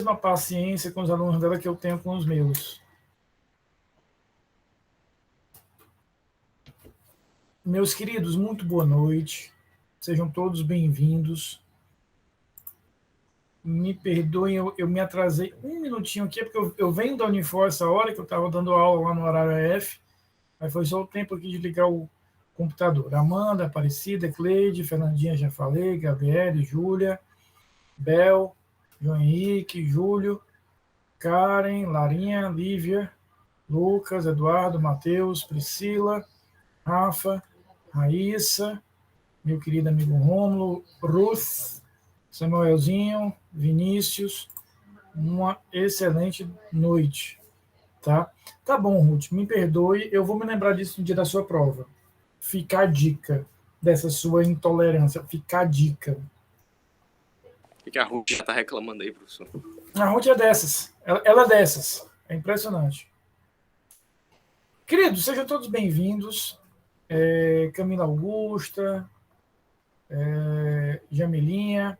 mesma paciência com os alunos dela que eu tenho com os meus. Meus queridos, muito boa noite. Sejam todos bem-vindos. Me perdoem, eu me atrasei um minutinho aqui, porque eu venho da Unifor essa hora, que eu estava dando aula lá no horário F, mas foi só o tempo aqui de ligar o computador. Amanda, Aparecida, Cleide, Fernandinha, já falei, Gabriele, Júlia, Bel, João Henrique, Júlio, Karen, Larinha, Lívia, Lucas, Eduardo, Matheus, Priscila, Rafa, Raíssa, meu querido amigo Rômulo, Ruth, Samuelzinho, Vinícius, uma excelente noite, tá? Tá bom, Ruth, me perdoe, eu vou me lembrar disso no dia da sua prova. Fica a dica dessa sua intolerância, fica a dica. O que a Ruth já está reclamando aí, professor? A Ruth é dessas, ela é dessas, é impressionante. Queridos, sejam todos bem-vindos. Camila Augusta, Jamilinha.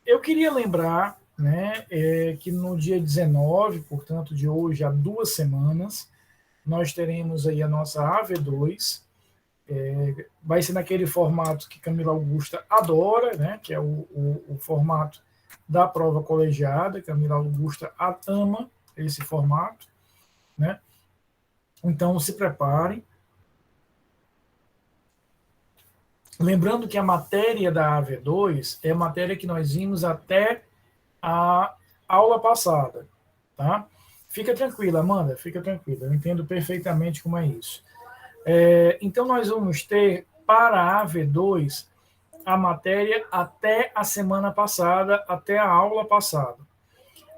Eu queria lembrar, né, que no dia 19, portanto, de hoje, há 2 semanas, nós teremos aí a nossa AV2. Vai ser naquele formato que Camila Augusta adora, né, que é o formato da prova colegiada. Camila Augusta ama esse formato, né? Então, se preparem. Lembrando que a matéria da AV2 é a matéria que nós vimos até a aula passada, tá? Fica tranquila, Amanda, fica tranquila, eu entendo perfeitamente como é isso. Então, nós vamos ter, para a AV2, a matéria até a semana passada, até a aula passada.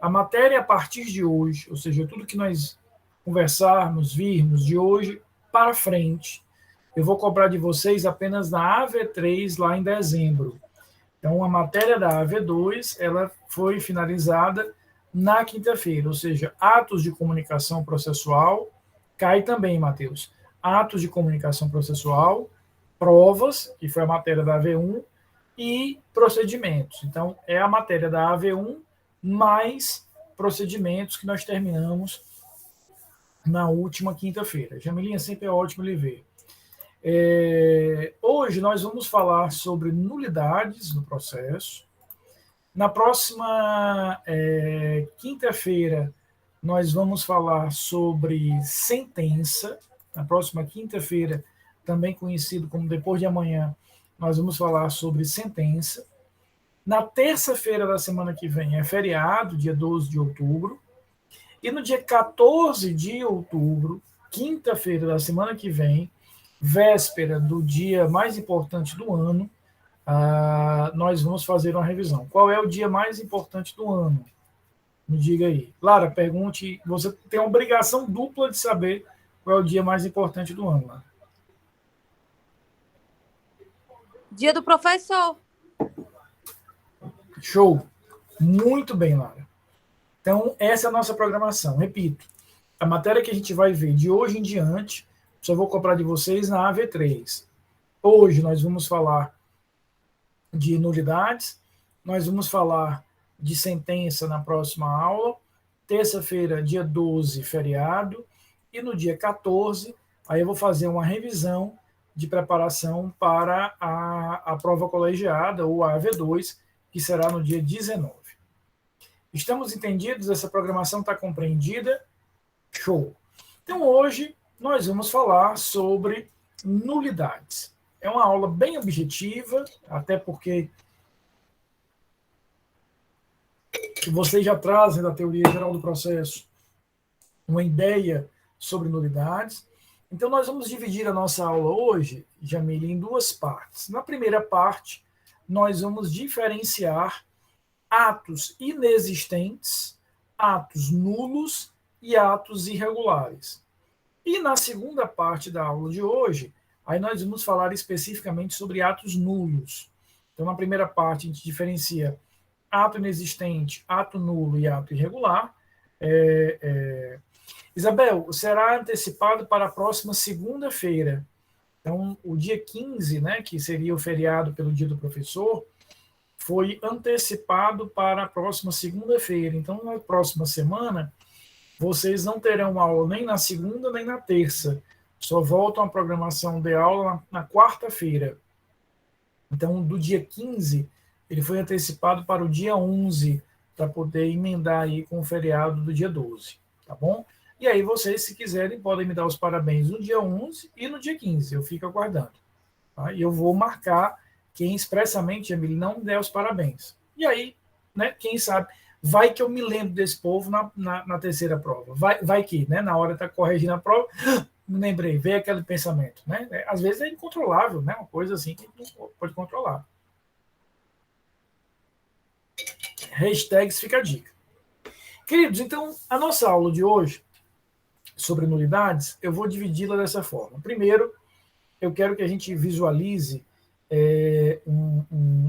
A matéria a partir de hoje, ou seja, tudo que nós conversarmos, virmos de hoje para frente, eu vou cobrar de vocês apenas na AV3 lá em dezembro. Então, a matéria da AV2, ela foi finalizada na quinta-feira, ou seja, atos de comunicação processual, cai também, Matheus, atos de comunicação processual, provas, que foi a matéria da AV1, e procedimentos. Então, é a matéria da AV1 mais procedimentos que nós terminamos na última quinta-feira. Jamilinha, sempre é ótimo lhe ver. Hoje nós vamos falar sobre nulidades no processo. Na próxima quinta-feira, nós vamos falar sobre sentença. Na próxima quinta-feira, também conhecido como depois de amanhã, nós vamos falar sobre sentença. Na terça-feira da semana que vem é feriado, dia 12 de outubro. E no dia 14 de outubro, quinta-feira da semana que vem, véspera do dia mais importante do ano, nós vamos fazer uma revisão. Qual é o dia mais importante do ano? Me diga aí. Lara, pergunte. Você tem a obrigação dupla de saber qual é o dia mais importante do ano, Lara. Dia do professor. Show. Muito bem, Lara. Então, essa é a nossa programação. Repito, a matéria que a gente vai ver de hoje em diante, só vou cobrar de vocês na AV3. Hoje nós vamos falar de nulidades, nós vamos falar de sentença na próxima aula, terça-feira, dia 12, feriado, e no dia 14, aí eu vou fazer uma revisão de preparação para a prova colegiada, ou a AV2, que será no dia 19. Estamos entendidos? Essa programação está compreendida? Show! Então, hoje, nós vamos falar sobre nulidades. É uma aula bem objetiva, até porque vocês já trazem da teoria geral do processo uma ideia sobre nulidades. Então, nós vamos dividir a nossa aula hoje, Jamile, em 2 partes. Na primeira parte, nós vamos diferenciar atos inexistentes, atos nulos e atos irregulares. E na segunda parte da aula de hoje, aí nós vamos falar especificamente sobre atos nulos. Então, na primeira parte, a gente diferencia ato inexistente, ato nulo e ato irregular. Isabel, será antecipado para a próxima segunda-feira. Então, o dia 15, né, que seria o feriado pelo dia do professor, foi antecipado para a próxima segunda-feira. Então, na próxima semana, vocês não terão aula nem na segunda, nem na terça. Só voltam a programação de aula na quarta-feira. Então, do dia 15, ele foi antecipado para o dia 11, para poder emendar aí com o feriado do dia 12, tá bom? E aí vocês, se quiserem, podem me dar os parabéns no dia 11 e no dia 15, eu fico aguardando. Tá? E eu vou marcar quem expressamente, Emílio, não me der os parabéns. E aí, né, quem sabe, vai que eu me lembro desse povo na terceira prova. Vai que, né, na hora de estar corrigindo a prova, me lembrei, veio aquele pensamento, né? Às vezes é incontrolável, né? Uma coisa assim que não pode controlar. Hashtags fica a dica. Queridos, então, a nossa aula de hoje sobre nulidades, eu vou dividi-la dessa forma. Primeiro, eu quero que a gente visualize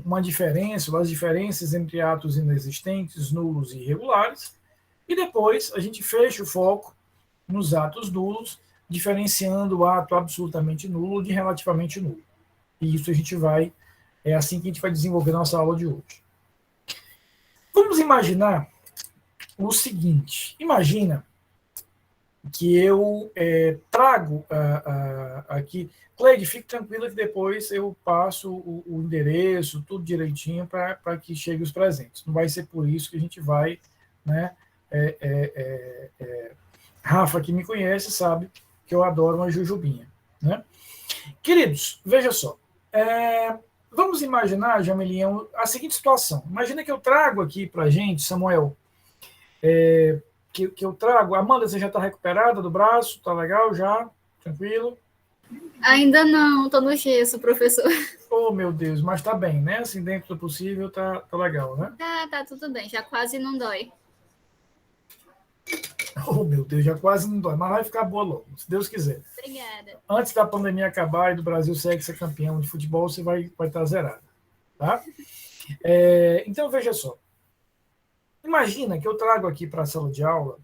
uma diferença, as diferenças entre atos inexistentes, nulos e irregulares, e depois a gente fecha o foco nos atos nulos, diferenciando o ato absolutamente nulo de relativamente nulo. E isso a gente vai, é assim que a gente vai desenvolver nossa aula de hoje. Vamos imaginar o seguinte, imagina que eu trago aqui, Cleide, fique tranquila que depois eu passo o endereço, tudo direitinho, para que chegue os presentes. Não vai ser por isso que a gente vai, né? Rafa, que me conhece, sabe que eu adoro uma jujubinha, né? Queridos, veja só. Vamos imaginar, Jamelinha, a seguinte situação. Imagina que eu trago aqui para a gente, Samuel, que eu trago. Amanda, você já está recuperada do braço? Está legal já? Tranquilo? Ainda não, estou no gesso, professor. Oh, meu Deus, mas está bem, né? Assim, dentro do possível, tá legal, né? Tá tudo bem, já quase não dói. Oh, meu Deus, já quase não dói, mas vai ficar boa logo, se Deus quiser. Obrigada. Antes da pandemia acabar e do Brasil ser campeão de futebol, você vai estar zerado, tá? Então, veja só. Imagina que eu trago aqui para a sala de aula,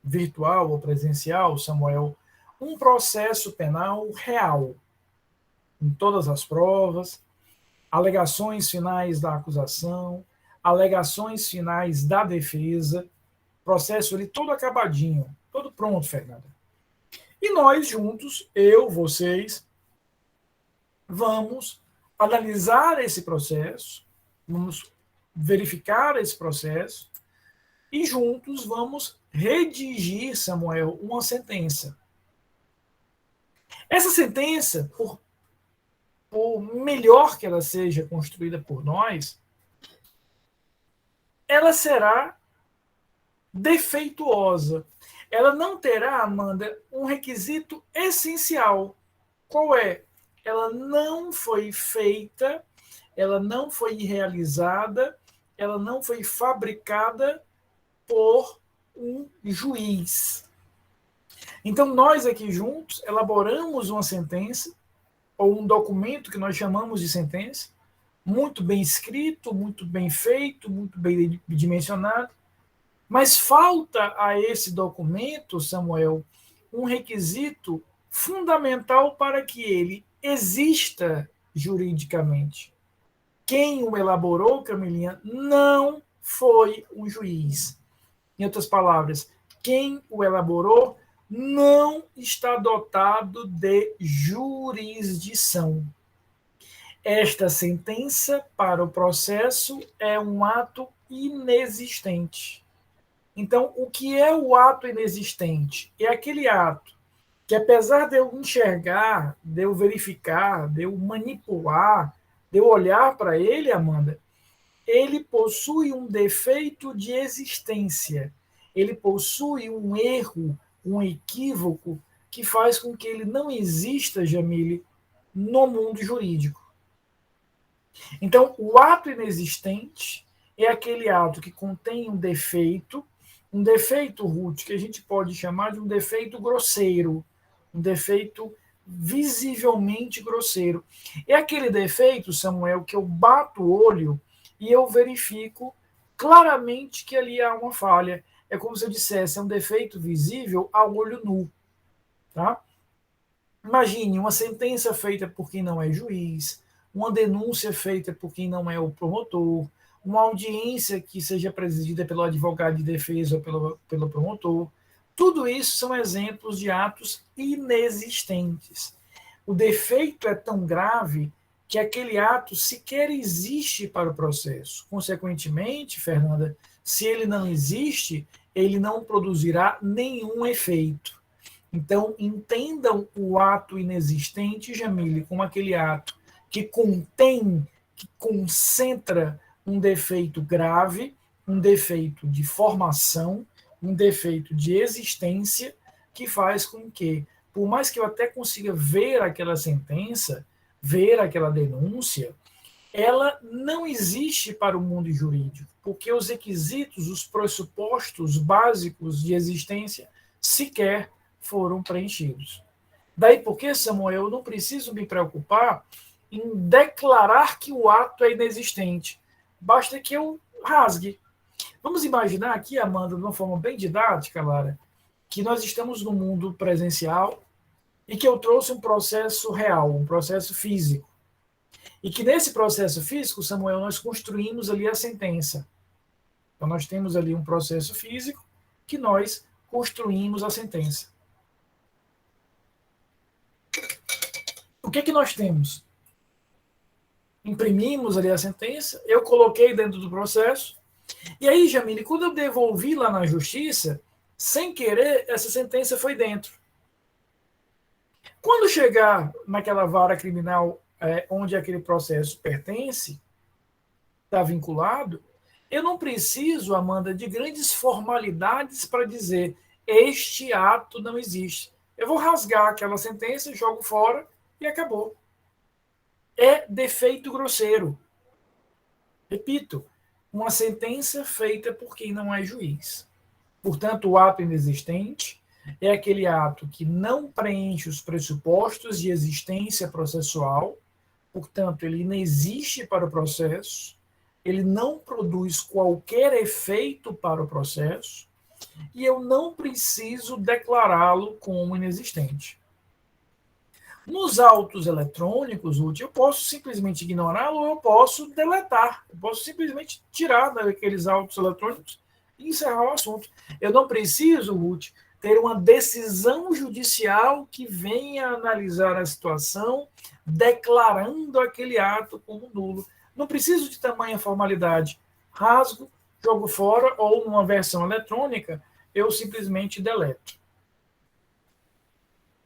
virtual ou presencial, Samuel, um processo penal real, em todas as provas, alegações finais da acusação, alegações finais da defesa, processo ali todo acabadinho, todo pronto, Fernanda. E nós juntos, eu, vocês, vamos analisar esse processo, vamos verificar esse processo e juntos vamos redigir, Samuel, uma sentença. Essa sentença, por melhor que ela seja construída por nós, ela será defeituosa. Ela não terá, Amanda, um requisito essencial. Qual é? Ela não foi feita, ela não foi realizada, ela não foi fabricada por um juiz. Então, nós aqui juntos elaboramos uma sentença, ou um documento que nós chamamos de sentença, muito bem escrito, muito bem feito, muito bem dimensionado, mas falta a esse documento, Samuel, um requisito fundamental para que ele exista juridicamente. Quem o elaborou, Camilinha, não foi um juiz. Em outras palavras, quem o elaborou não está dotado de jurisdição. Esta sentença para o processo é um ato inexistente. Então, o que é o ato inexistente? É aquele ato que, apesar de eu enxergar, de eu verificar, de eu manipular, de eu olhar para ele, Amanda, ele possui um defeito de existência. Ele possui um erro, um equívoco, que faz com que ele não exista, Jamile, no mundo jurídico. Então, o ato inexistente é aquele ato que contém um defeito, Ruth, que a gente pode chamar de um defeito grosseiro, um defeito visivelmente grosseiro. É aquele defeito, Samuel, que eu bato o olho e eu verifico claramente que ali há uma falha. É como se eu dissesse, é um defeito visível ao olho nu. Tá? Imagine uma sentença feita por quem não é juiz, uma denúncia feita por quem não é o promotor, uma audiência que seja presidida pelo advogado de defesa ou pelo promotor. Tudo isso são exemplos de atos inexistentes. O defeito é tão grave que aquele ato sequer existe para o processo. Consequentemente, Fernanda, se ele não existe, ele não produzirá nenhum efeito. Então, entendam o ato inexistente, Jamile, como aquele ato que contém, que concentra um defeito grave, um defeito de formação, um defeito de existência, que faz com que, por mais que eu até consiga ver aquela sentença, ver aquela denúncia, ela não existe para o mundo jurídico, porque os requisitos, os pressupostos básicos de existência sequer foram preenchidos. Daí porque, Samuel, eu não preciso me preocupar em declarar que o ato é inexistente. Basta que eu rasgue. Vamos imaginar aqui, Amanda, de uma forma bem didática, Lara, que nós estamos no mundo presencial e que eu trouxe um processo real, um processo físico. E que nesse processo físico, Samuel, nós construímos ali a sentença. Então, nós temos ali um processo físico que nós construímos a sentença. O que nós temos? Imprimimos ali a sentença, eu coloquei dentro do processo, e aí, Jamile, quando eu devolvi lá na justiça, sem querer, essa sentença foi dentro. Quando chegar naquela vara criminal onde aquele processo pertence, está vinculado, eu não preciso, Amanda, de grandes formalidades para dizer este ato não existe. Eu vou rasgar aquela sentença, jogo fora e acabou. É defeito grosseiro. Repito, uma sentença feita por quem não é juiz. Portanto, o ato inexistente é aquele ato que não preenche os pressupostos de existência processual, portanto, ele não existe para o processo, ele não produz qualquer efeito para o processo, e eu não preciso declará-lo como inexistente. Nos autos eletrônicos, Ruth, eu posso simplesmente ignorá-lo ou eu posso deletar. Eu posso simplesmente tirar daqueles autos eletrônicos e encerrar o assunto. Eu não preciso, Ruth, ter uma decisão judicial que venha analisar a situação, declarando aquele ato como nulo. Não preciso de tamanha formalidade. Rasgo, jogo fora, ou numa versão eletrônica, eu simplesmente deleto.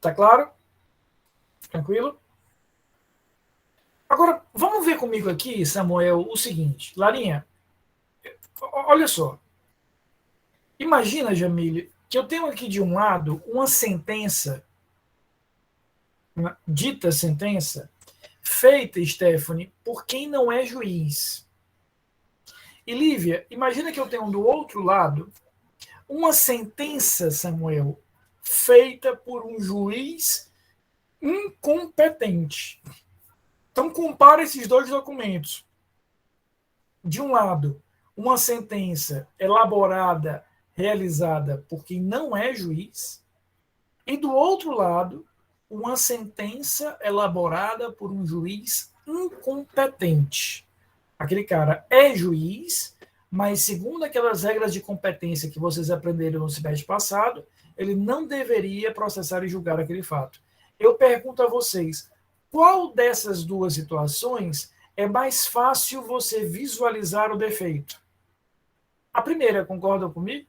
Tá claro? Tranquilo? Agora, vamos ver comigo aqui, Samuel, o seguinte. Larinha, olha só. Imagina, Jamile, que eu tenho aqui de um lado uma sentença, uma dita sentença, feita, Stephanie, por quem não é juiz. E, Lívia, imagina que eu tenho do outro lado uma sentença, Samuel, feita por um juiz incompetente. Então, compara esses dois documentos. De um lado, uma sentença elaborada, realizada por quem não é juiz, e do outro lado, uma sentença elaborada por um juiz incompetente. Aquele cara é juiz, mas segundo aquelas regras de competência que vocês aprenderam no semestre passado, ele não deveria processar e julgar aquele fato. Eu pergunto a vocês, qual dessas duas situações é mais fácil você visualizar o defeito? A primeira, concordam comigo?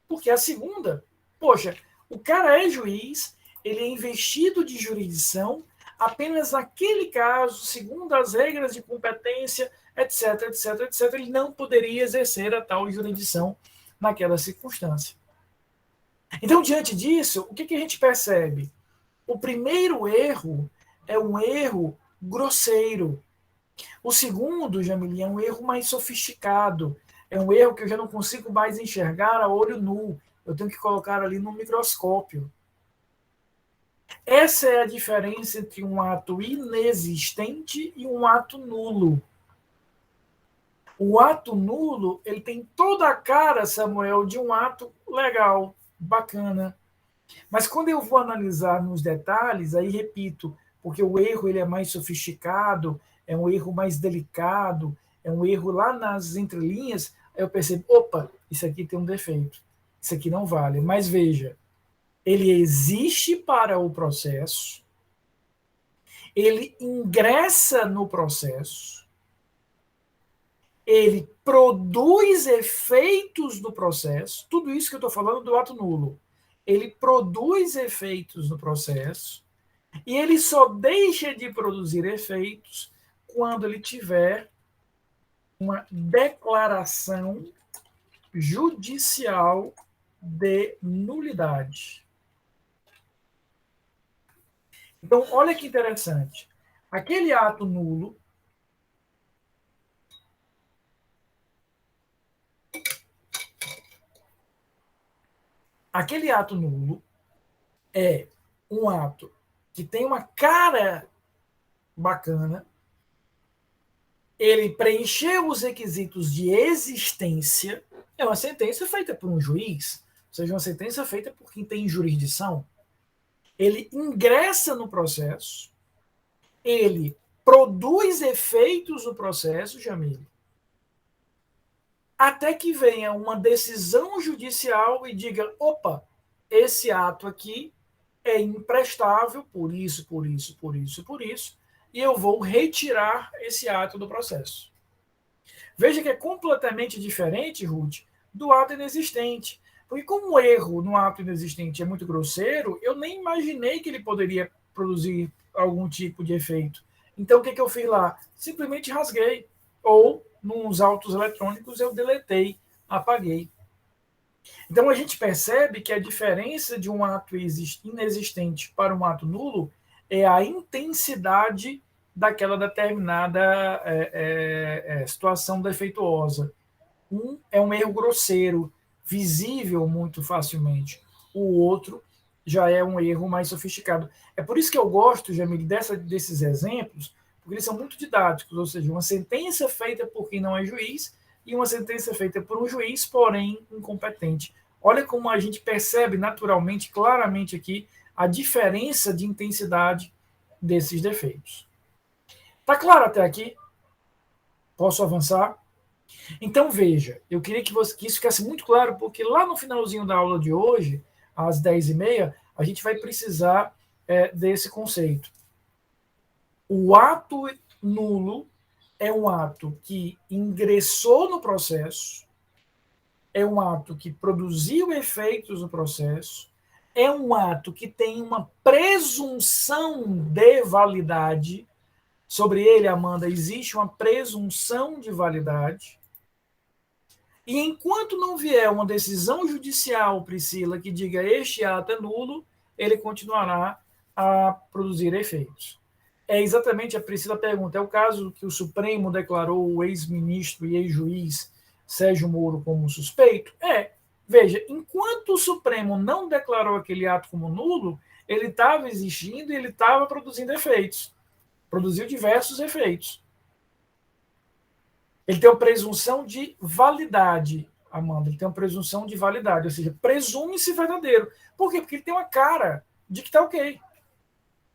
Porque a segunda, poxa, o cara é juiz, ele é investido de jurisdição, apenas naquele caso, segundo as regras de competência, etc, etc, etc, ele não poderia exercer a tal jurisdição naquela circunstância. Então, diante disso, o que a gente percebe? O primeiro erro é um erro grosseiro. O segundo, Jamile, é um erro mais sofisticado. É um erro que eu já não consigo mais enxergar a olho nu. Eu tenho que colocar ali no microscópio. Essa é a diferença entre um ato inexistente e um ato nulo. O ato nulo, ele tem toda a cara, Samuel, de um ato legal, bacana. Mas quando eu vou analisar nos detalhes, aí repito, porque o erro ele é mais sofisticado, é um erro mais delicado, é um erro lá nas entrelinhas, aí eu percebo, opa, isso aqui tem um defeito, isso aqui não vale. Mas veja, ele existe para o processo, ele ingressa no processo, ele produz efeitos no processo, tudo isso que eu estou falando do ato nulo. Ele produz efeitos no processo e ele só deixa de produzir efeitos quando ele tiver uma declaração judicial de nulidade. Então, olha que interessante. Aquele ato nulo é um ato que tem uma cara bacana, ele preencheu os requisitos de existência, é uma sentença feita por um juiz, ou seja, uma sentença feita por quem tem jurisdição. Ele ingressa no processo, ele produz efeitos no processo, Jamil, até que venha uma decisão judicial e diga, opa, esse ato aqui é imprestável por isso, por isso, por isso, por isso, e eu vou retirar esse ato do processo. Veja que é completamente diferente, Ruth, do ato inexistente. Porque como o erro no ato inexistente é muito grosseiro, eu nem imaginei que ele poderia produzir algum tipo de efeito. Então, o que eu fiz lá? Simplesmente rasguei. Ou, nos autos eletrônicos, eu deletei, apaguei. Então, a gente percebe que a diferença de um ato inexistente para um ato nulo é a intensidade daquela determinada situação defeituosa. Um é um erro grosseiro, visível muito facilmente. O outro já é um erro mais sofisticado. É por isso que eu gosto, Jamil, desses exemplos, porque eles são muito didáticos, ou seja, uma sentença feita por quem não é juiz e uma sentença feita por um juiz, porém incompetente. Olha como a gente percebe naturalmente, claramente aqui, a diferença de intensidade desses defeitos. Está claro até aqui? Posso avançar? Então, veja, eu queria que isso ficasse muito claro, porque lá no finalzinho da aula de hoje, às 10h30, a gente vai precisar desse conceito. O ato nulo é um ato que ingressou no processo, é um ato que produziu efeitos no processo, é um ato que tem uma presunção de validade. Sobre ele, Amanda, existe uma presunção de validade. E enquanto não vier uma decisão judicial, Priscila, que diga este ato é nulo, ele continuará a produzir efeitos. É exatamente, a Priscila pergunta, é o caso que o Supremo declarou o ex-ministro e ex-juiz Sérgio Moro como suspeito? Veja, enquanto o Supremo não declarou aquele ato como nulo, ele estava existindo e ele estava produzindo efeitos. Produziu diversos efeitos. Ele tem uma presunção de validade, Amanda. Ele tem uma presunção de validade, ou seja, presume-se verdadeiro. Por quê? Porque ele tem uma cara de que está ok.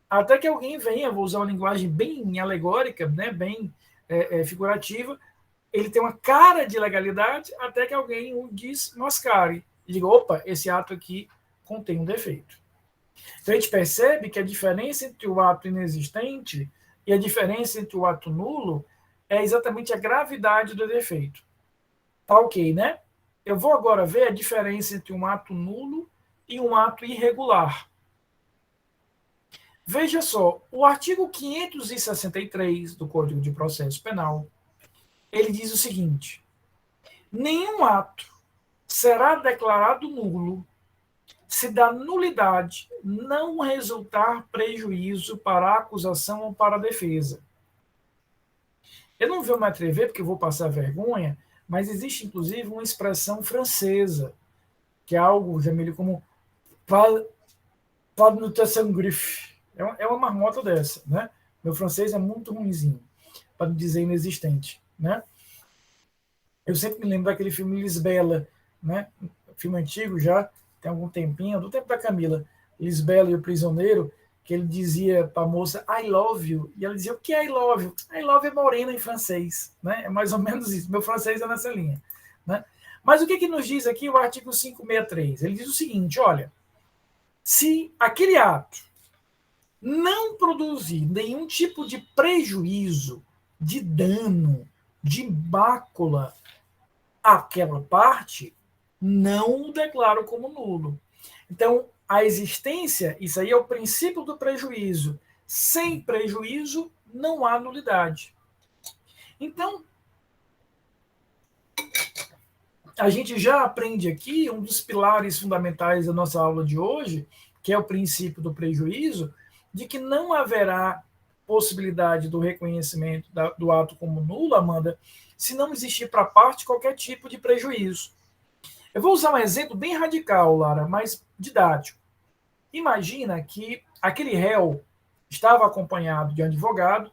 Até que alguém venha, vou usar uma linguagem bem alegórica, né, bem figurativa, ele tem uma cara de legalidade até que alguém o desmascare. E diga, opa, esse ato aqui contém um defeito. Então a gente percebe que a diferença entre o ato inexistente e a diferença entre o ato nulo é exatamente a gravidade do defeito. Tá ok, né? Eu vou agora ver a diferença entre um ato nulo e um ato irregular. Veja só, o artigo 563 do Código de Processo Penal, ele diz o seguinte: nenhum ato será declarado nulo se da nulidade não resultar prejuízo para a acusação ou para a defesa. Eu não vou me atrever, porque eu vou passar vergonha, mas existe, inclusive, uma expressão francesa, que é algo, Jamile, como pas de griffe. É uma marmota dessa, né? Meu francês é muito ruinzinho, para não dizer inexistente, né? Eu sempre me lembro daquele filme Lisbela, né? Filme antigo já, tem algum tempinho, do tempo da Camila, Lisbela e o Prisioneiro, que ele dizia para a moça, I love you, e ela dizia, o que é I love you? I love é morena em francês, né? É mais ou menos isso, meu francês é nessa linha, né? Mas o que nos diz aqui o artigo 563? Ele diz o seguinte, olha, se aquele ato não produzir nenhum tipo de prejuízo, de dano, de mácula àquela parte, não o declaro como nulo. Então, a existência, isso aí é o princípio do prejuízo. Sem prejuízo, não há nulidade. Então, a gente já aprende aqui um dos pilares fundamentais da nossa aula de hoje, que é o princípio do prejuízo, de que não haverá possibilidade do reconhecimento do ato como nulo, Amanda, se não existir para a parte qualquer tipo de prejuízo. Eu vou usar um exemplo bem radical, Lara, mas didático. Imagina que aquele réu estava acompanhado de um advogado,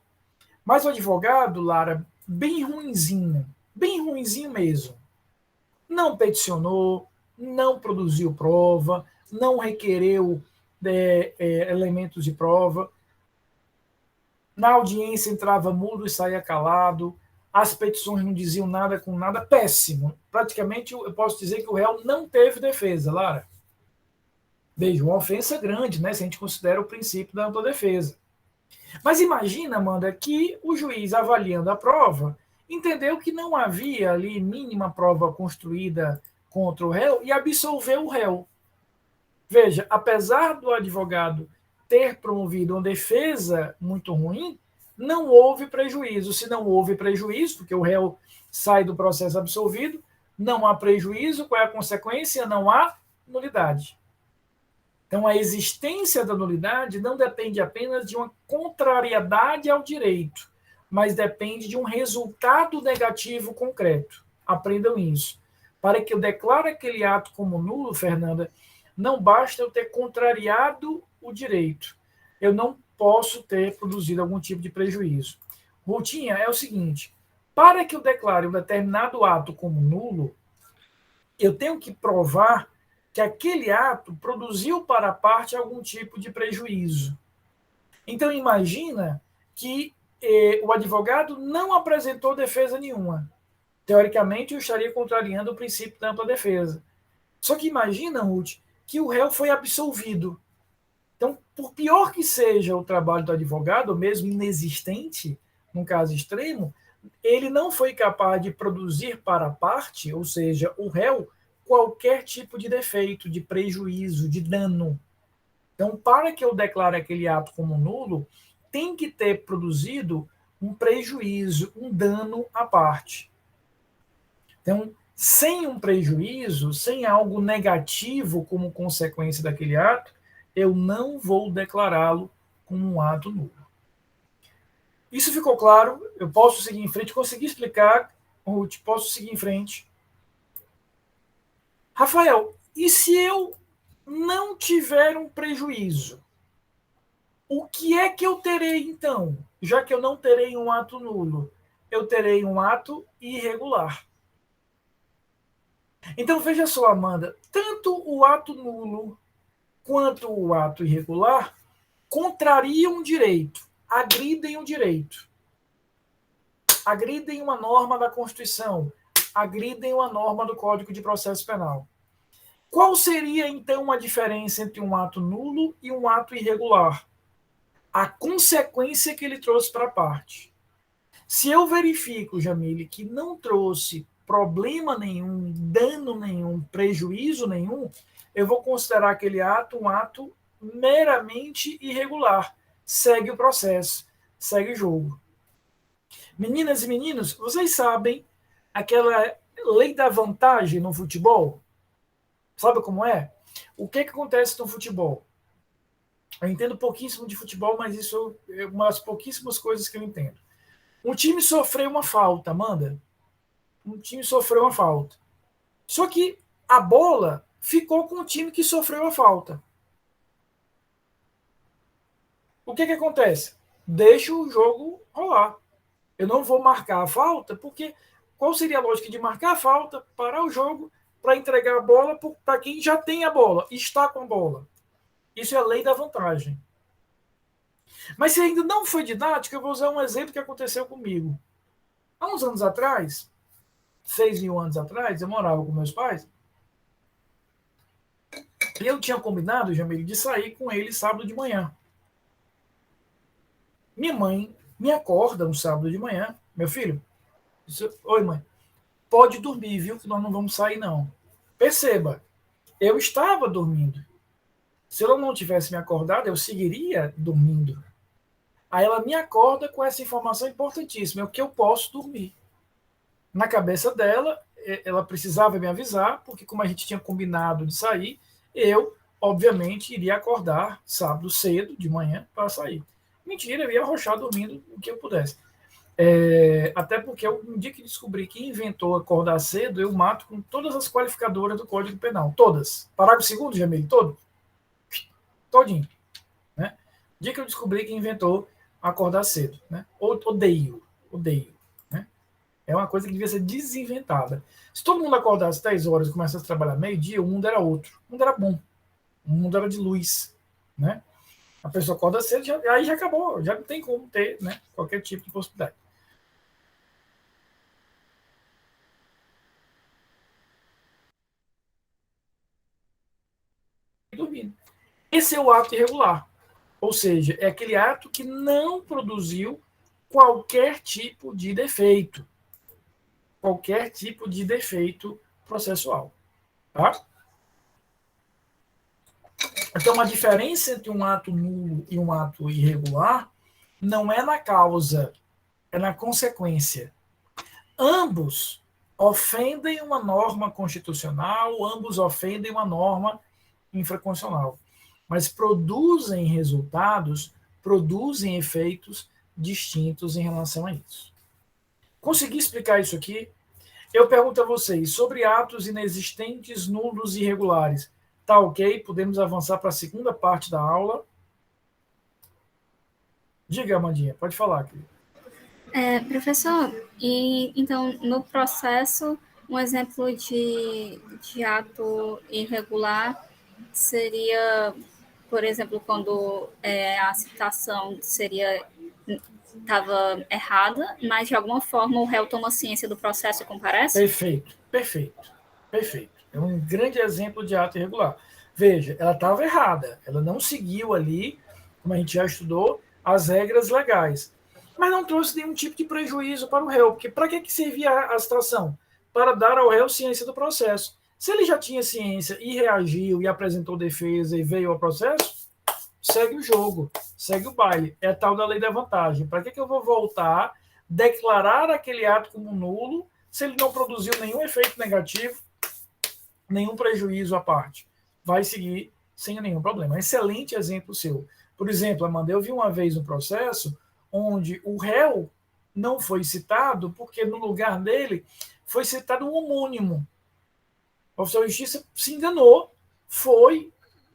mas o advogado, Lara, bem ruinzinho mesmo. Não peticionou, não produziu prova, não requereu elementos de prova. Na audiência entrava mudo e saía calado, as petições não diziam nada com nada, péssimo. Praticamente eu posso dizer que o réu não teve defesa, Lara. Veja, uma ofensa grande, né, se a gente considera o princípio da ampla defesa. Mas imagina, Amanda, que o juiz, avaliando a prova, entendeu que não havia ali mínima prova construída contra o réu e absolveu o réu. Veja, apesar do advogado ter promovido uma defesa muito ruim, não houve prejuízo. Se não houve prejuízo, porque o réu sai do processo absolvido, não há prejuízo, qual é a consequência? Não há nulidade. Então, a existência da nulidade não depende apenas de uma contrariedade ao direito, mas depende de um resultado negativo concreto. Aprendam isso. Para que eu declare aquele ato como nulo, Fernanda, não basta eu ter contrariado o direito. Eu não posso ter produzido algum tipo de prejuízo. Rutinha, é o seguinte, para que eu declare um determinado ato como nulo, eu tenho que provar que aquele ato produziu para a parte algum tipo de prejuízo. Então, imagina que o advogado não apresentou defesa nenhuma. Teoricamente, eu estaria contrariando o princípio da ampla defesa. Só que imagina, Ruth, que o réu foi absolvido. Então, por pior que seja o trabalho do advogado, ou mesmo inexistente, num caso extremo, ele não foi capaz de produzir para a parte, ou seja, o réu, qualquer tipo de defeito, de prejuízo, de dano. Então, para que eu declare aquele ato como nulo, tem que ter produzido um prejuízo, um dano à parte. Então, sem um prejuízo, sem algo negativo como consequência daquele ato, eu não vou declará-lo como um ato nulo. Isso ficou claro? Eu posso seguir em frente? Consegui explicar, Ruth? Posso seguir em frente? Rafael, e se eu não tiver um prejuízo? O que é que eu terei, então? Já que eu não terei um ato nulo, eu terei um ato irregular. Então, veja só, Amanda, tanto o ato nulo quanto o ato irregular contrariam um direito, agridem um direito, agridem uma norma da Constituição, agridem uma norma do Código de Processo Penal. Qual seria, então, a diferença entre um ato nulo e um ato irregular? A consequência que ele trouxe para a parte. Se eu verifico, Jamile, que não trouxe problema nenhum, dano nenhum, prejuízo nenhum, eu vou considerar aquele ato um ato meramente irregular. Segue o processo, segue o jogo. Meninas e meninos, vocês sabem aquela lei da vantagem no futebol? Sabe como é? O que acontece no futebol? Eu entendo pouquíssimo de futebol, mas isso é uma das pouquíssimas coisas que eu entendo. Um time sofreu uma falta, Amanda. Um time sofreu uma falta. Só que a bola ficou com o time que sofreu a falta. O que acontece? Deixa o jogo rolar. Eu não vou marcar a falta, porque qual seria a lógica de marcar a falta, parar o jogo, para entregar a bola para quem já tem a bola, está com a bola? Isso é a lei da vantagem. Mas se ainda não foi didático, eu vou usar um exemplo que aconteceu comigo. Há uns anos atrás, 6.000 anos atrás, eu morava com meus pais, e eu tinha combinado, Jamil, de sair com ele sábado de manhã. Minha mãe me acorda um sábado de manhã, meu filho, disse, oi mãe, pode dormir, viu, que nós não vamos sair não. Perceba, eu estava dormindo. Se ela não tivesse me acordado, eu seguiria dormindo. Aí ela me acorda com essa informação importantíssima, é o que eu posso dormir. Na cabeça dela, ela precisava me avisar, porque como a gente tinha combinado de sair, eu, obviamente, iria acordar sábado cedo, de manhã, para sair. Mentira, eu ia arrochar dormindo o que eu pudesse. Até porque um dia que descobri que inventou acordar cedo, eu mato com todas as qualificadoras do Código Penal. Todas. Parágrafo 2º, Jamil, todo? Todinho. Né? O dia que eu descobri que inventou acordar cedo. Né? Odeio. Né? É uma coisa que devia ser desinventada. Se todo mundo acordasse às 10 horas e começasse a trabalhar meio-dia, o mundo era outro. O mundo era bom. O mundo era de luz. Né? A pessoa acorda cedo, aí já acabou. Já não tem como ter, né, qualquer tipo de possibilidade. Dormindo. Esse é o ato irregular. Ou seja, é aquele ato que não produziu qualquer tipo de defeito. Qualquer tipo de defeito processual. Tá? Então, a diferença entre um ato nulo e um ato irregular não é na causa, é na consequência. Ambos ofendem uma norma constitucional, ambos ofendem uma norma infraconstitucional, mas produzem resultados, produzem efeitos distintos em relação a isso. Consegui explicar isso aqui? Eu pergunto a vocês, sobre atos inexistentes, nulos e irregulares, tá ok? Podemos avançar para a segunda parte da aula. Diga, Amandinha, pode falar, querido. Professor, e então, no processo, um exemplo de ato irregular seria, por exemplo, quando a citação estava errada, mas de alguma forma o réu toma ciência do processo e comparece? Perfeito. É um grande exemplo de ato irregular. Veja, ela estava errada, ela não seguiu ali, como a gente já estudou, as regras legais. Mas não trouxe nenhum tipo de prejuízo para o réu, porque para que servia a citação? Para dar ao réu ciência do processo. Se ele já tinha ciência e reagiu e apresentou defesa e veio ao processo, segue o jogo, segue o baile. É a tal da lei da vantagem. Para que eu vou voltar, declarar aquele ato como nulo, se ele não produziu nenhum efeito negativo, nenhum prejuízo à parte? Vai seguir sem nenhum problema. Excelente exemplo seu. Por exemplo, Amanda, eu vi uma vez um processo onde o réu não foi citado porque no lugar dele foi citado um homônimo. O oficial de justiça se enganou, foi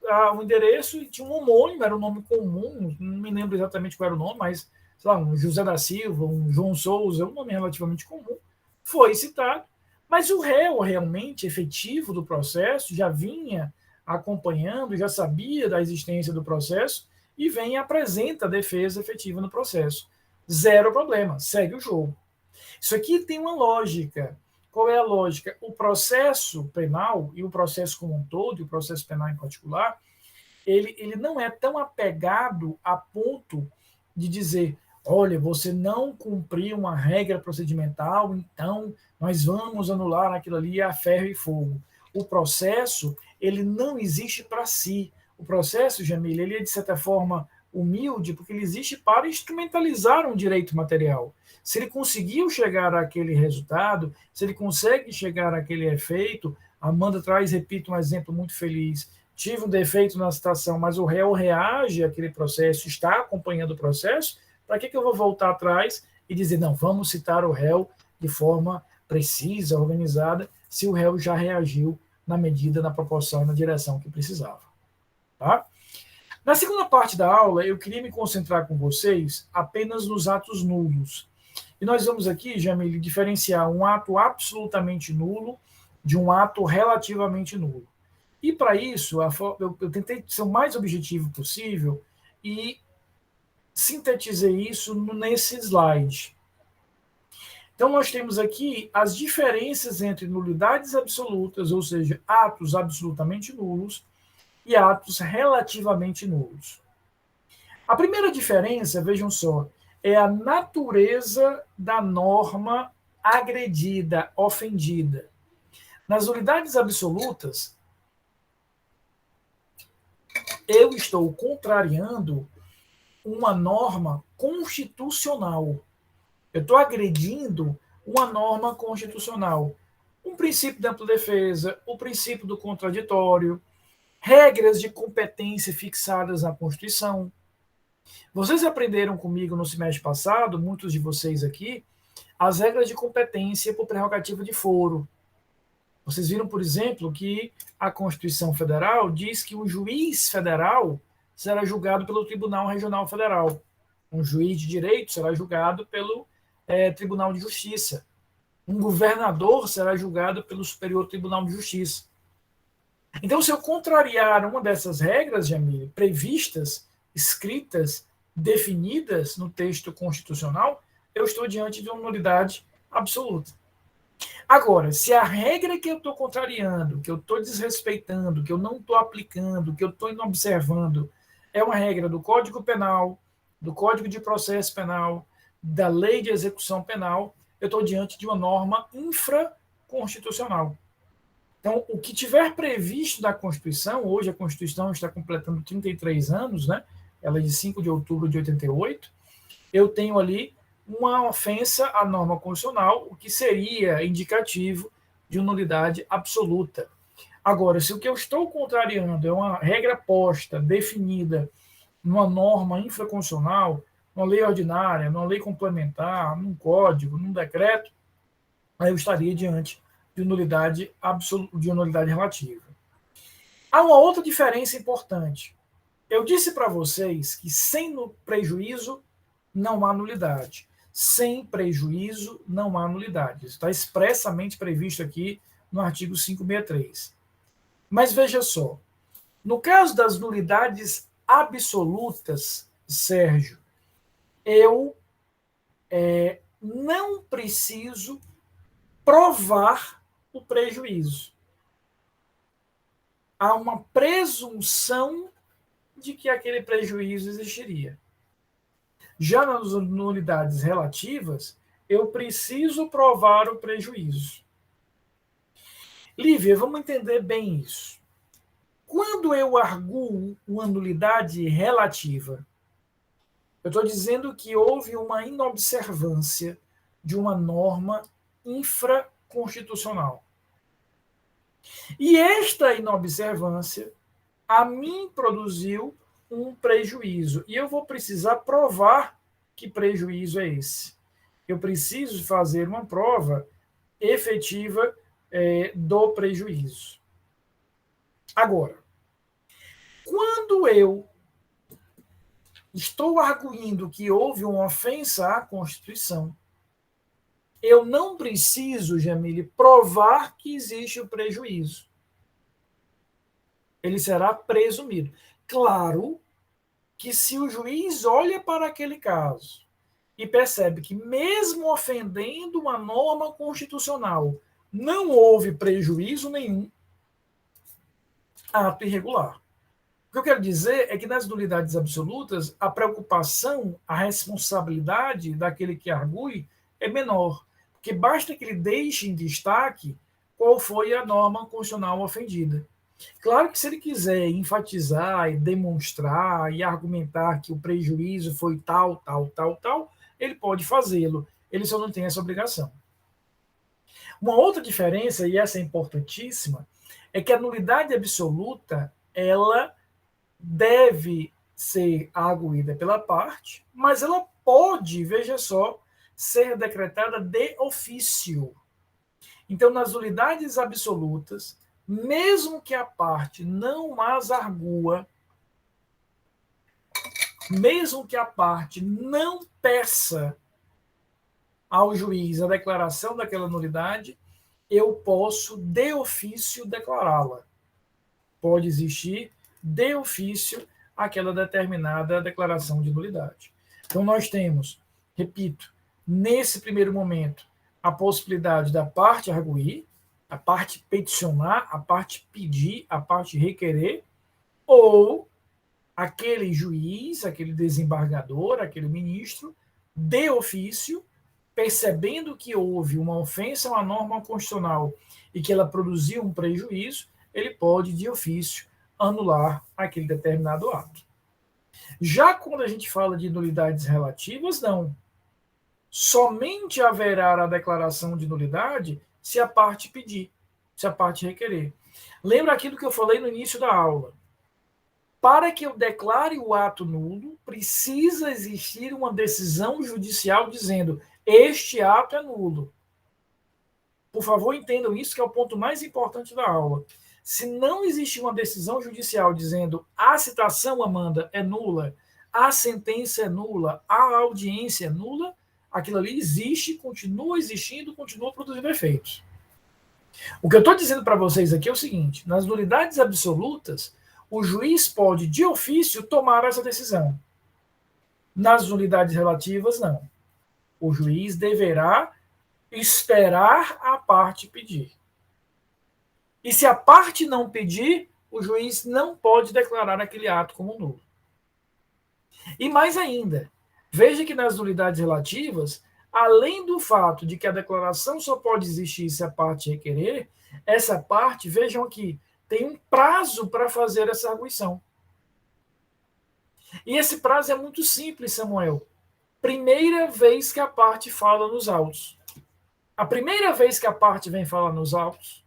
ao endereço e tinha um homônimo, era um nome comum, não me lembro exatamente qual era o nome, mas, sei lá, um José da Silva, um João Souza, um nome relativamente comum, foi citado, mas o réu realmente efetivo do processo já vinha acompanhando, já sabia da existência do processo e vem e apresenta a defesa efetiva no processo. Zero problema, segue o jogo. Isso aqui tem uma lógica. Qual é a lógica? O processo penal, e o processo como um todo, e o processo penal em particular, ele não é tão apegado a ponto de dizer, olha, você não cumpriu uma regra procedimental, então nós vamos anular aquilo ali a ferro e fogo. O processo, ele não existe para si. O processo, Jamil, ele é, de certa forma, humilde, porque ele existe para instrumentalizar um direito material. Se ele conseguiu chegar àquele resultado, se ele consegue chegar àquele efeito, Amanda traz, repito, um exemplo muito feliz. Tive um defeito na citação, mas o réu reage àquele processo, está acompanhando o processo, para que eu vou voltar atrás e dizer, não, vamos citar o réu de forma precisa, organizada, se o réu já reagiu na medida, na proporção e na direção que precisava. Tá? Na segunda parte da aula, eu queria me concentrar com vocês apenas nos atos nulos. E nós vamos aqui, Jamil, diferenciar um ato absolutamente nulo de um ato relativamente nulo. E para isso, eu tentei ser o mais objetivo possível e sintetizei isso nesse slide. Então, nós temos aqui as diferenças entre nulidades absolutas, ou seja, atos absolutamente nulos, e atos relativamente nulos. A primeira diferença, vejam só, é a natureza da norma agredida, ofendida. Nas unidades absolutas, eu estou contrariando uma norma constitucional. Eu estou agredindo uma norma constitucional. Um princípio da ampla defesa, o princípio do contraditório, regras de competência fixadas na Constituição. Vocês aprenderam comigo no semestre passado, muitos de vocês aqui, as regras de competência por prerrogativa de foro. Vocês viram, por exemplo, que a Constituição Federal diz que o juiz federal será julgado pelo Tribunal Regional Federal. Um juiz de direito será julgado pelo Tribunal de Justiça. Um governador será julgado pelo Superior Tribunal de Justiça. Então, se eu contrariar uma dessas regras, Jamile, previstas, escritas, definidas no texto constitucional, eu estou diante de uma nulidade absoluta. Agora, se a regra que eu estou contrariando, que eu estou desrespeitando, que eu não estou aplicando, que eu estou inobservando, é uma regra do Código Penal, do Código de Processo Penal, da Lei de Execução Penal, eu estou diante de uma norma infraconstitucional. Então, o que tiver previsto da Constituição, hoje a Constituição está completando 33 anos, né? Ela é de 5 de outubro de 88, eu tenho ali uma ofensa à norma constitucional, o que seria indicativo de uma nulidade absoluta. Agora, se o que eu estou contrariando é uma regra posta, definida, numa norma infraconstitucional, numa lei ordinária, numa lei complementar, num código, num decreto, aí eu estaria diante de nulidade absoluta, de nulidade relativa. Há uma outra diferença importante. Eu disse para vocês que sem prejuízo não há nulidade. Sem prejuízo não há nulidade. Isso está expressamente previsto aqui no artigo 563. Mas veja só, no caso das nulidades absolutas, Sérgio, eu não preciso provar o prejuízo. Há uma presunção de que aquele prejuízo existiria. Já nas nulidades relativas, eu preciso provar o prejuízo. Lívia, vamos entender bem isso. Quando eu arguo uma nulidade relativa, eu estou dizendo que houve uma inobservância de uma norma infraconstitucional. E esta inobservância a mim produziu um prejuízo. E eu vou precisar provar que prejuízo é esse. Eu preciso fazer uma prova efetiva do prejuízo. Agora, quando eu estou arguindo que houve uma ofensa à Constituição, eu não preciso, Jamile, provar que existe o prejuízo. Ele será presumido. Claro que se o juiz olha para aquele caso e percebe que, mesmo ofendendo uma norma constitucional, não houve prejuízo nenhum, ato irregular. O que eu quero dizer é que nas nulidades absolutas, a preocupação, a responsabilidade daquele que argue é menor, porque basta que ele deixe em destaque qual foi a norma constitucional ofendida. Claro que se ele quiser enfatizar e demonstrar e argumentar que o prejuízo foi tal, ele pode fazê-lo. Ele só não tem essa obrigação. Uma outra diferença, e essa é importantíssima, é que a nulidade absoluta, ela deve ser arguída pela parte, mas ela pode, veja só, ser decretada de ofício. Então, nas nulidades absolutas, mesmo que a parte não as argua, mesmo que a parte não peça ao juiz a declaração daquela nulidade, eu posso, de ofício, declará-la. Pode existir, de ofício, aquela determinada declaração de nulidade. Então, nós temos, repito, nesse primeiro momento, a possibilidade da parte arguir, a parte peticionar, a parte pedir, a parte requerer, ou aquele juiz, aquele desembargador, aquele ministro, de ofício, percebendo que houve uma ofensa a uma norma constitucional e que ela produziu um prejuízo, ele pode, de ofício, anular aquele determinado ato. Já quando a gente fala de nulidades relativas, não. Somente haverá a declaração de nulidade se a parte pedir, se a parte requerer. Lembra aquilo que eu falei no início da aula. Para que eu declare o ato nulo, precisa existir uma decisão judicial dizendo este ato é nulo. Por favor, entendam isso, que é o ponto mais importante da aula. Se não existir uma decisão judicial dizendo a citação, Amanda, é nula, a sentença é nula, a audiência é nula, aquilo ali existe, continua existindo, continua produzindo efeitos. O que eu estou dizendo para vocês aqui é o seguinte: nas nulidades absolutas, o juiz pode, de ofício, tomar essa decisão. Nas nulidades relativas, não. O juiz deverá esperar a parte pedir. E se a parte não pedir, o juiz não pode declarar aquele ato como nulo. E mais ainda, veja que nas nulidades relativas, além do fato de que a declaração só pode existir se a parte requerer, essa parte, vejam aqui, tem um prazo para fazer essa arguição. E esse prazo é muito simples, Samuel. Primeira vez que a parte fala nos autos. A primeira vez que a parte vem falar nos autos,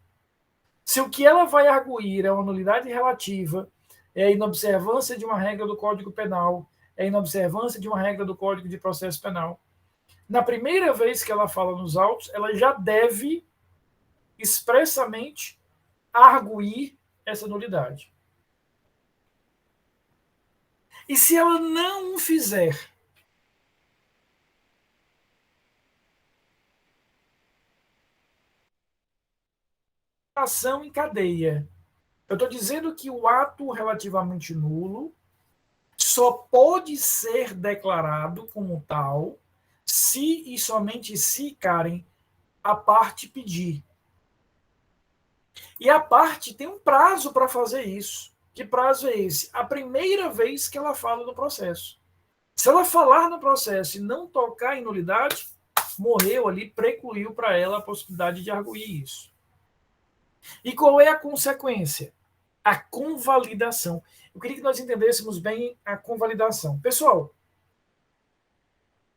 se o que ela vai arguir é uma nulidade relativa, é a inobservância de uma regra do Código Penal, é a inobservância de uma regra do Código de Processo Penal, na primeira vez que ela fala nos autos, ela já deve expressamente arguir essa nulidade. E se ela não o fizer, ação em cadeia. Eu estou dizendo que o ato relativamente nulo só pode ser declarado como tal se e somente se, Karen, a parte pedir. E a parte tem um prazo para fazer isso. Que prazo é esse? A primeira vez que ela fala no processo. Se ela falar no processo e não tocar em nulidade, morreu ali, precluiu para ela a possibilidade de arguir isso. E qual é a consequência? A convalidação. Eu queria que nós entendêssemos bem a convalidação. Pessoal,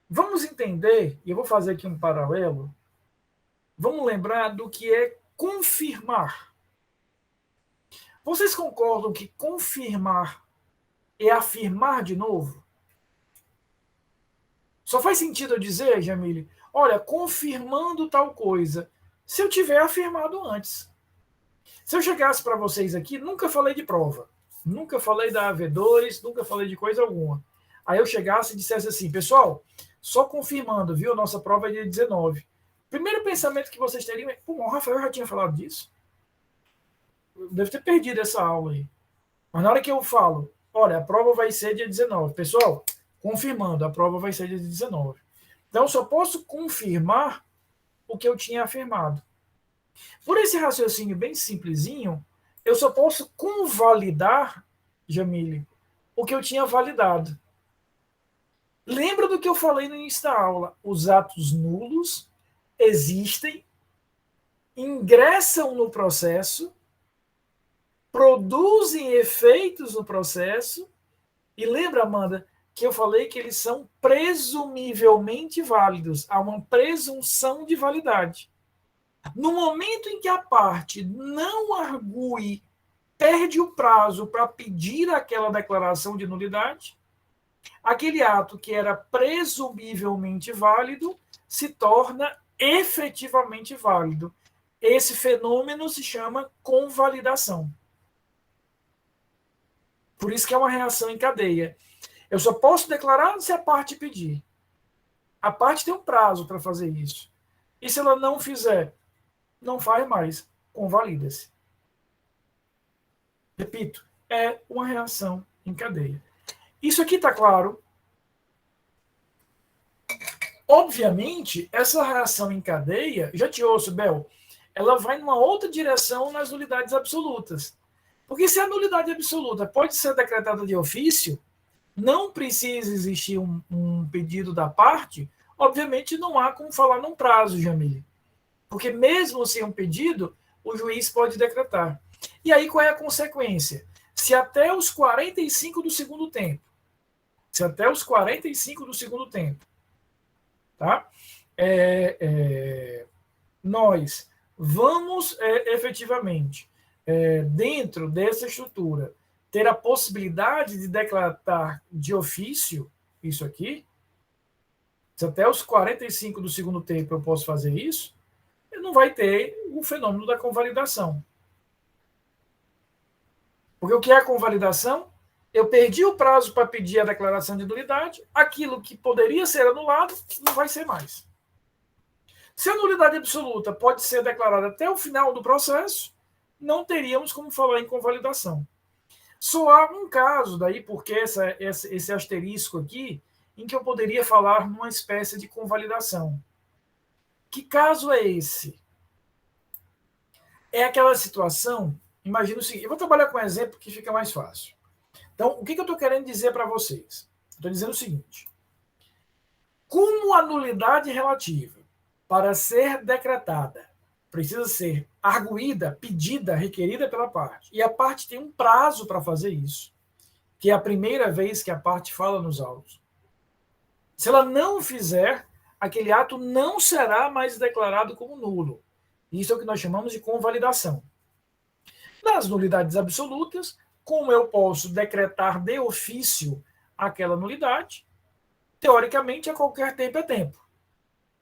vamos entender, e eu vou fazer aqui um paralelo, vamos lembrar do que é confirmar. Vocês concordam que confirmar é afirmar de novo? Só faz sentido eu dizer, Jamile, olha, confirmando tal coisa, se eu tiver afirmado antes. Se eu chegasse para vocês aqui, nunca falei de prova, nunca falei da AV2, nunca falei de coisa alguma. Aí eu chegasse e dissesse assim, pessoal, só confirmando, viu, nossa prova é dia 19. Primeiro pensamento que vocês teriam é, pô, o Rafael já tinha falado disso? Eu devo ter perdido essa aula aí. Mas na hora que eu falo, olha, a prova vai ser dia 19. Pessoal, confirmando, a prova vai ser dia 19. Então, eu só posso confirmar o que eu tinha afirmado. Por esse raciocínio bem simplesinho, eu só posso convalidar, Jamile, o que eu tinha validado. Lembra do que eu falei no início da aula? Os atos nulos existem, ingressam no processo, produzem efeitos no processo, e lembra, Amanda, que eu falei que eles são presumivelmente válidos. Há uma presunção de validade. No momento em que a parte não argue, perde o prazo para pedir aquela declaração de nulidade, aquele ato que era presumivelmente válido se torna efetivamente válido. Esse fenômeno se chama convalidação. Por isso que é uma reação em cadeia. Eu só posso declarar se a parte pedir. A parte tem um prazo para fazer isso. E se ela não fizer, não faz mais, convalida-se. Repito, é uma reação em cadeia. Isso aqui está claro? Obviamente, essa reação em cadeia, já te ouço, Bel, ela vai numa outra direção nas nulidades absolutas. Porque se a nulidade absoluta pode ser decretada de ofício, não precisa existir um pedido da parte, obviamente não há como falar num prazo, Jamile. Porque mesmo sem um pedido, o juiz pode decretar. E aí qual é a consequência? Se até os 45 do segundo tempo, tá? Nós vamos efetivamente, dentro dessa estrutura, ter a possibilidade de decretar de ofício isso aqui, se até os 45 do segundo tempo eu posso fazer isso, não vai ter o fenômeno da convalidação. Porque o que é a convalidação? Eu perdi o prazo para pedir a declaração de nulidade, aquilo que poderia ser anulado não vai ser mais. Se a nulidade absoluta pode ser declarada até o final do processo, não teríamos como falar em convalidação. Só há um caso, daí porque esse asterisco aqui, em que eu poderia falar numa espécie de convalidação. Que caso é esse? É aquela situação, imagina o seguinte, eu vou trabalhar com um exemplo que fica mais fácil. Então, o que eu estou querendo dizer para vocês? Estou dizendo o seguinte, como a nulidade relativa, para ser decretada, precisa ser arguída, pedida, requerida pela parte, e a parte tem um prazo para fazer isso, que é a primeira vez que a parte fala nos autos. Se ela não fizer, aquele ato não será mais declarado como nulo. Isso é o que nós chamamos de convalidação. Nas nulidades absolutas, como eu posso decretar de ofício aquela nulidade, teoricamente, a qualquer tempo é tempo.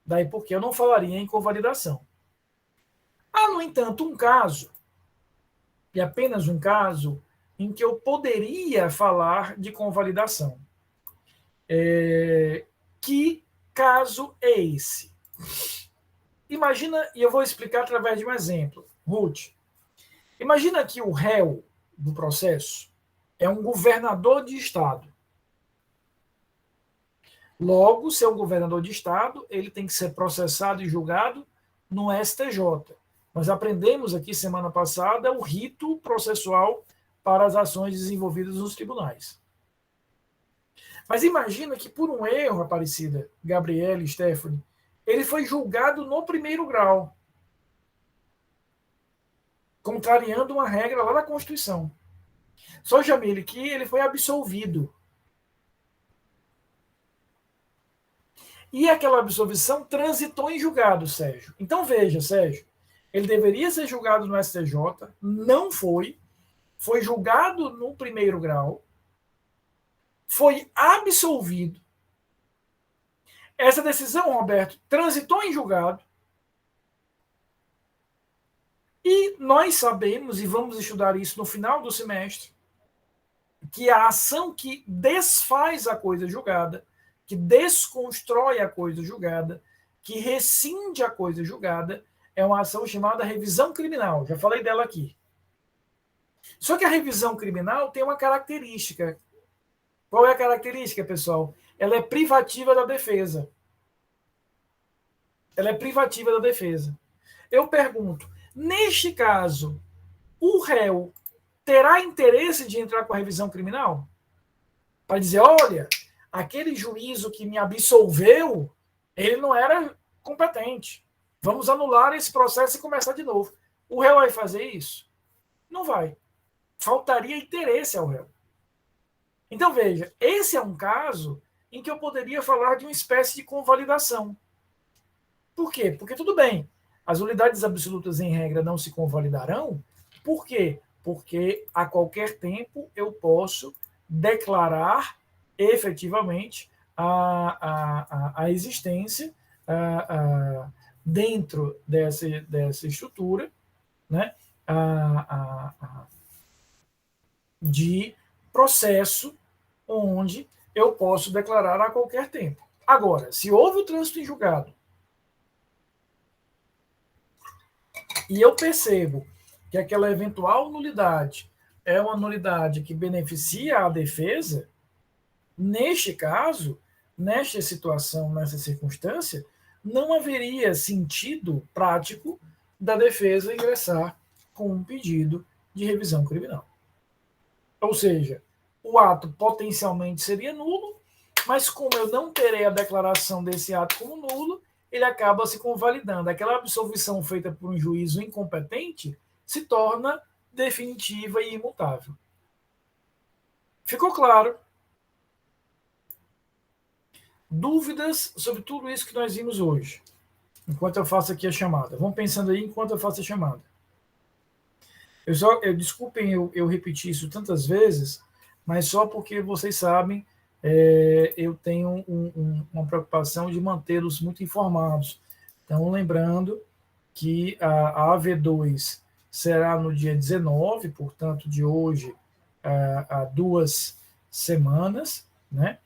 Daí porque eu não falaria em convalidação. Há, no entanto, um caso, e apenas um caso, em que eu poderia falar de convalidação. Que caso é esse? Imagina, e eu vou explicar através de um exemplo. Ruth, imagina que o réu do processo é um governador de estado. Logo, se é um governador de estado, ele tem que ser processado e julgado no STJ. Nós aprendemos aqui semana passada o rito processual para as ações desenvolvidas nos tribunais. Mas imagina que por um erro, Aparecida, Gabriela e Stephanie, ele foi julgado no primeiro grau, contrariando uma regra lá da Constituição. Só, Jamile, que ele foi absolvido. E aquela absolvição transitou em julgado, Sérgio. Então veja, Sérgio, ele deveria ser julgado no STJ, não foi julgado no primeiro grau, foi absolvido. Essa decisão, Roberto, transitou em julgado. E nós sabemos, e vamos estudar isso no final do semestre, que a ação que desfaz a coisa julgada, que desconstrói a coisa julgada, que rescinde a coisa julgada, é uma ação chamada revisão criminal. Já falei dela aqui. Só que a revisão criminal tem uma característica. Qual é a característica, pessoal? Ela é privativa da defesa. Ela é privativa da defesa. Eu pergunto, neste caso, o réu terá interesse de entrar com a revisão criminal? Para dizer, olha, aquele juízo que me absolveu, ele não era competente. Vamos anular esse processo e começar de novo. O réu vai fazer isso? Não vai. Faltaria interesse ao réu. Então, veja, esse é um caso em que eu poderia falar de uma espécie de convalidação. Por quê? Porque, tudo bem, as unidades absolutas, em regra, não se convalidarão. Por quê? Porque, a qualquer tempo, eu posso declarar efetivamente a existência dentro dessa estrutura, né, de processo onde eu posso declarar a qualquer tempo. Agora, se houve o trânsito em julgado e eu percebo que aquela eventual nulidade é uma nulidade que beneficia a defesa, neste caso, nesta situação, nessa circunstância, não haveria sentido prático da defesa ingressar com um pedido de revisão criminal. Ou seja, o ato potencialmente seria nulo, mas como eu não terei a declaração desse ato como nulo, ele acaba se convalidando. Aquela absolvição feita por um juízo incompetente se torna definitiva e imutável. Ficou claro? Dúvidas sobre tudo isso que nós vimos hoje, enquanto eu faço aqui a chamada? Vão pensando aí enquanto eu faço a chamada. Desculpem eu repetir isso tantas vezes, mas só porque vocês sabem, eu tenho uma preocupação de mantê-los muito informados. Então, lembrando que a AV2 será no dia 19, portanto, de hoje a 2 semanas, né?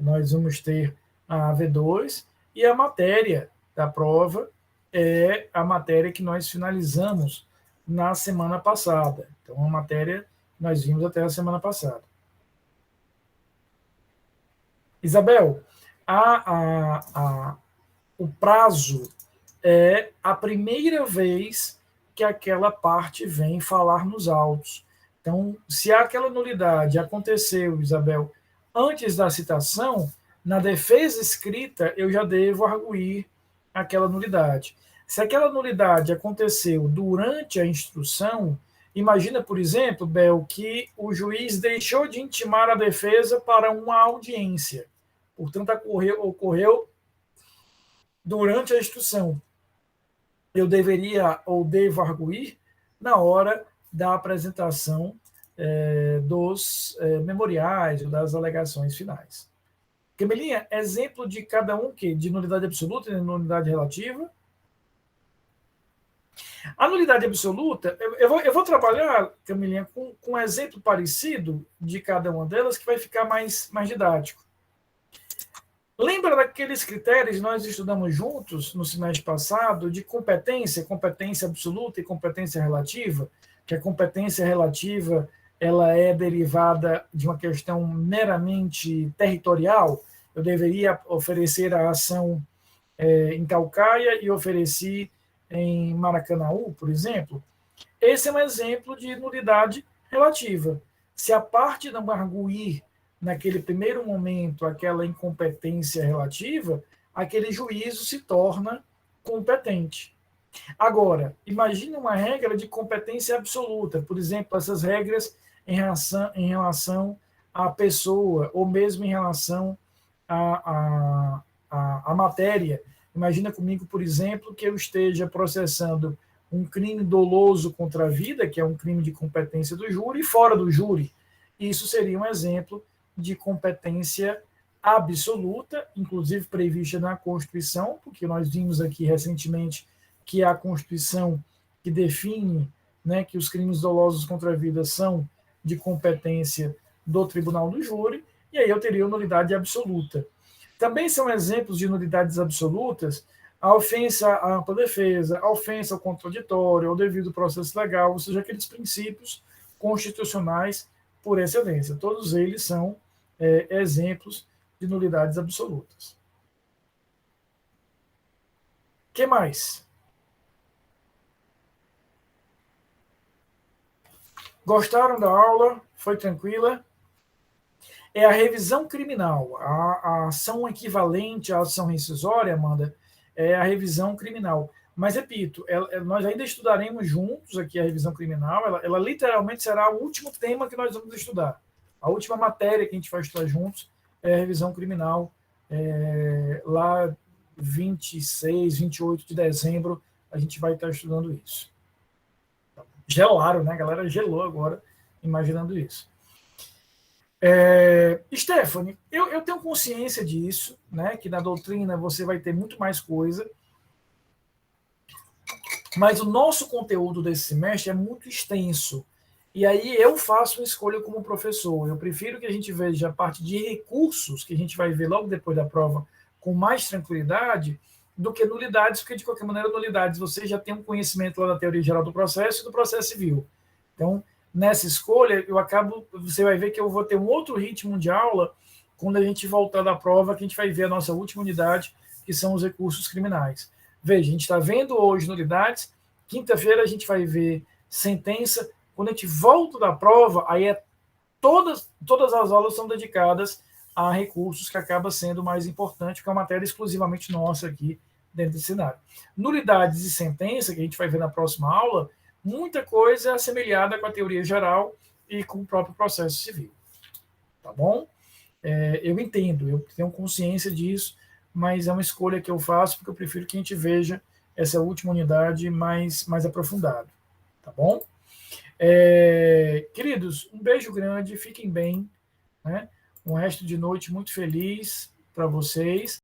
Nós vamos ter a AV2 e a matéria da prova é a matéria que nós finalizamos na semana passada. Então, a matéria que nós vimos até a semana passada. Isabel, o prazo é a primeira vez que aquela parte vem falar nos autos. Então, se aquela nulidade aconteceu, Isabel, antes da citação, na defesa escrita, eu já devo arguir aquela nulidade. Se aquela nulidade aconteceu durante a instrução, imagina, por exemplo, Bel, que o juiz deixou de intimar a defesa para uma audiência. Portanto, ocorreu durante a instrução. Eu deveria ou devo arguir na hora da apresentação dos memoriais ou das alegações finais. Camilinha, exemplo de cada um que de nulidade absoluta e nulidade relativa. A nulidade absoluta, eu vou trabalhar, Camilinha, com um exemplo parecido de cada uma delas que vai ficar mais didático. Lembra daqueles critérios que nós estudamos juntos no semestre passado de competência absoluta e competência relativa? Que a competência relativa ela é derivada de uma questão meramente territorial. Eu deveria oferecer a ação em Caucaia e ofereci em Maracanaú, por exemplo. Esse é um exemplo de nulidade relativa. Se a parte não arguir naquele primeiro momento aquela incompetência relativa, aquele juízo se torna competente. Agora, imagine uma regra de competência absoluta, por exemplo, essas regras em relação à pessoa, ou mesmo em relação à matéria. Imagina comigo, por exemplo, que eu esteja processando um crime doloso contra a vida, que é um crime de competência do júri, e fora do júri. Isso seria um exemplo de competência absoluta, inclusive prevista na Constituição, porque nós vimos aqui recentemente que a Constituição que define, né, que os crimes dolosos contra a vida são de competência do Tribunal do Júri, e aí eu teria nulidade absoluta. Também são exemplos de nulidades absolutas a ofensa à ampla defesa, a ofensa ao contraditório, ao devido processo legal, ou seja, aqueles princípios constitucionais por excelência. Todos eles são exemplos de nulidades absolutas. O que mais? Gostaram da aula? Foi tranquila? É a revisão criminal. A ação equivalente à ação rescisória, Amanda, é a revisão criminal. Mas, repito, nós ainda estudaremos juntos aqui a revisão criminal. Ela literalmente será o último tema que nós vamos estudar. A última matéria que a gente vai estudar juntos é a revisão criminal. Lá, 26, 28 de dezembro, a gente vai estar estudando isso. Gelaram, né? A galera gelou agora, imaginando isso. Stephanie, eu tenho consciência disso, né? Que na doutrina você vai ter muito mais coisa. Mas o nosso conteúdo desse semestre é muito extenso. E aí eu faço uma escolha como professor. Eu prefiro que a gente veja a parte de recursos, que a gente vai ver logo depois da prova, com mais tranquilidade, do que nulidades, porque, de qualquer maneira, nulidades você já tem um conhecimento lá da teoria geral do processo e do processo civil. Então, nessa escolha, você vai ver que eu vou ter um outro ritmo de aula quando a gente voltar da prova, que a gente vai ver a nossa última unidade, que são os recursos criminais. Veja, a gente está vendo hoje nulidades, quinta-feira a gente vai ver sentença, quando a gente volta da prova, aí todas as aulas são dedicadas a recursos, que acaba sendo mais importante, porque é uma matéria exclusivamente nossa aqui dentro desse cenário. Nulidades e sentença, que a gente vai ver na próxima aula, muita coisa é assemelhada com a teoria geral e com o próprio processo civil. Tá bom? Eu entendo, eu tenho consciência disso, mas é uma escolha que eu faço porque eu prefiro que a gente veja essa última unidade mais aprofundado. Tá bom? Queridos, um beijo grande, fiquem bem, né? Um resto de noite muito feliz para vocês.